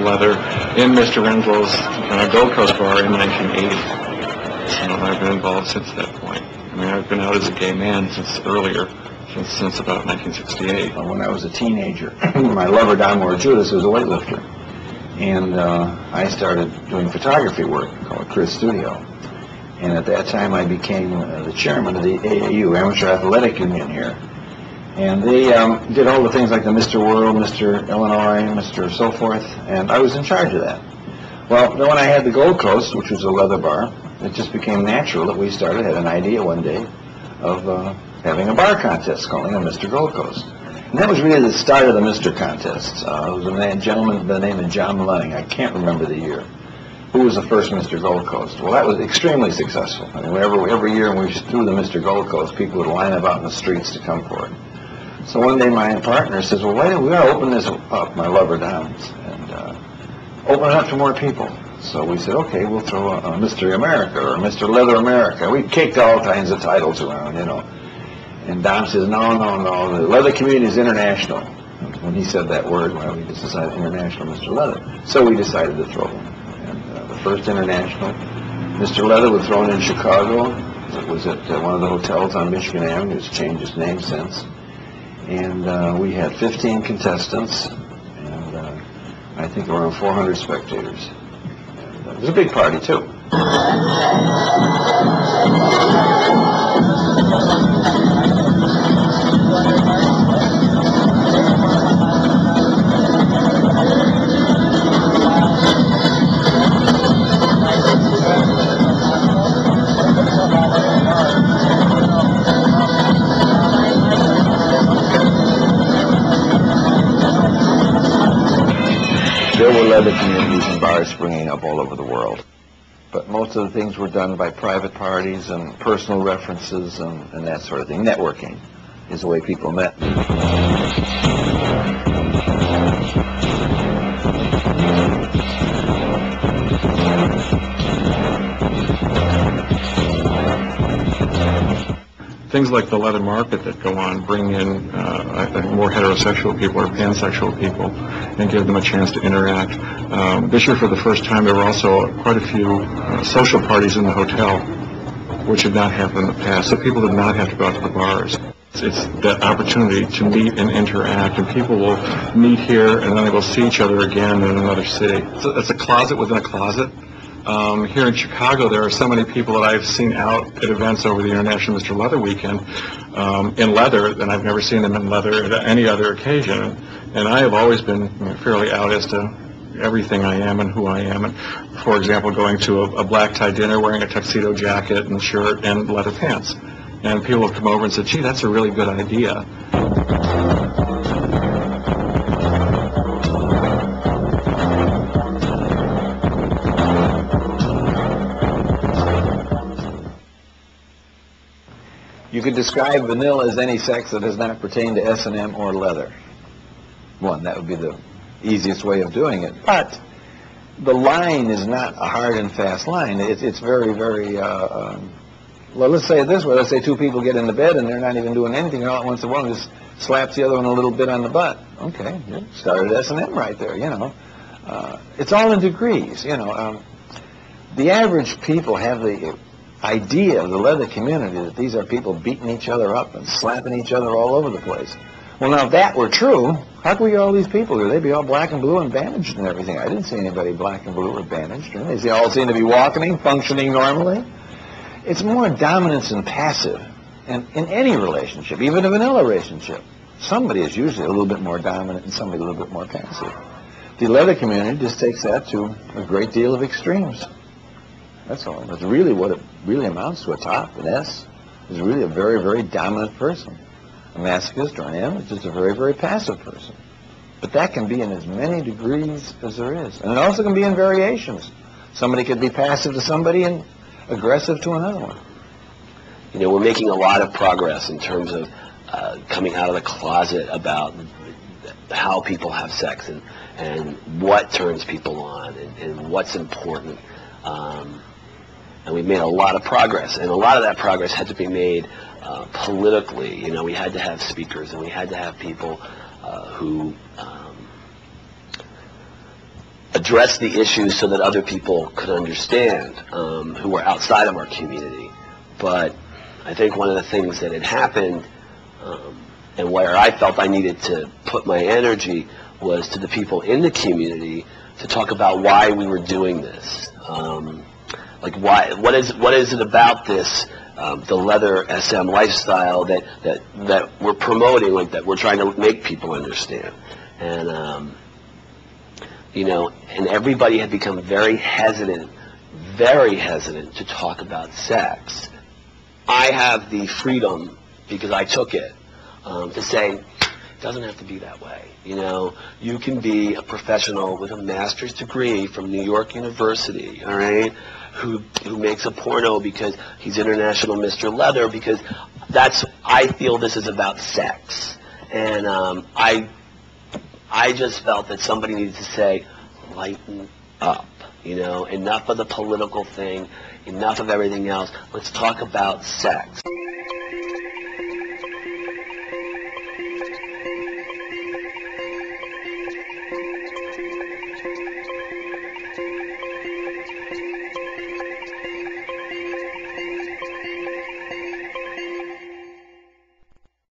Leather in Mr. Renslow's Gold Coast bar in 1980. So I've been involved since that point. I mean, I've been out as a gay man since about 1968. When I was a teenager, my lover, Don Judas, was a weightlifter. And I started doing photography work called Chris Studio. And at that time, I became the chairman of the AAU, Amateur Athletic Union here. And they did all the things like the Mr. World, Mr. Illinois, Mr. so forth, and I was in charge of that. Well, then when I had the Gold Coast, which was a leather bar, it just became natural that we had an idea one day of having a bar contest calling it Mr. Gold Coast. And that was really the start of the Mr. Contest. It was a gentleman by the name of John Lenning, I can't remember the year, who was the first Mr. Gold Coast. Well, that was extremely successful. I mean, every year when we threw the Mr. Gold Coast, people would line up out in the streets to come for it. So one day my partner says, well, why don't we open this up, my lover Downs, and open it up to more people. So we said, okay, we'll throw a Mr. America or Mr. Leather America. We kicked all kinds of titles around, you know. And Don says, no, the leather community is international. And when he said that word, well, we just decided international Mr. Leather. So we decided to throw them. And the first international Mr. Leather was thrown in Chicago. It was at one of the hotels on Michigan Avenue. It's changed its name since. And we had 15 contestants, and I think around 400 spectators. And, it was a big party, too. There were leather communities and bars springing up all over the world. But most of the things were done by private parties and personal references and that sort of thing. Networking is the way people met. Things like the leather market that go on bring in I think more heterosexual people or pansexual people and give them a chance to interact. This year, for the first time, there were also quite a few social parties in the hotel, which had not happened in the past. So people did not have to go out to the bars. It's that opportunity to meet and interact, and people will meet here and then they will see each other again in another city. So it's a closet within a closet. Here in Chicago, there are so many people that I've seen out at events over the International Mr. Leather Weekend in leather, and I've never seen them in leather at any other occasion. And I have always been fairly out as to everything I am and who I am. And, for example, going to a black tie dinner, wearing a tuxedo jacket and shirt and leather pants. And people have come over and said, gee, that's a really good idea. You could describe vanilla as any sex that does not pertain to S&M or leather. One, that would be the easiest way of doing it. But the line is not a hard and fast line. It's very, very, well, let's say it this way. Let's say two people get into bed and they're not even doing anything, and all at once the one just slaps the other one a little bit on the butt. Okay, started S&M right there, you know. It's all in degrees, you know. The average people have the idea of the leather community that these are people beating each other up and slapping each other all over the place. Well, now, if that were true, how could we get all these people here? They'd be all black and blue and bandaged and everything. I didn't see anybody black and blue or bandaged. They all seem to be walking, functioning normally. It's more dominance and passive. And in any relationship, even a vanilla relationship, somebody is usually a little bit more dominant and somebody a little bit more passive. The leather community just takes that to a great deal of extremes. That's all. That's really what it really amounts to. A top, an S, is really a very, very dominant person. A masochist or an M is just a very, very passive person. But that can be in as many degrees as there is. And it also can be in variations. Somebody could be passive to somebody and aggressive to another one. You know, we're making a lot of progress in terms of coming out of the closet about how people have sex and what turns people on and what's important. And we've made a lot of progress, and a lot of that progress had to be made politically. You know, we had to have speakers, and we had to have people who address the issues so that other people could understand who were outside of our community. But I think one of the things that had happened and where I felt I needed to put my energy was to the people in the community to talk about why we were doing this. Like what is it about this, the leather SM lifestyle that we're promoting, like that we're trying to make people understand. And and everybody had become very hesitant to talk about sex. I have the freedom, because I took it, to say, it doesn't have to be that way. You can be a professional with a master's degree from New York University, all right, who makes a porno because he's International Mr. Leather, because I feel this is about sex. And I just felt that somebody needed to say, lighten up, enough of the political thing, enough of everything else. Let's talk about sex.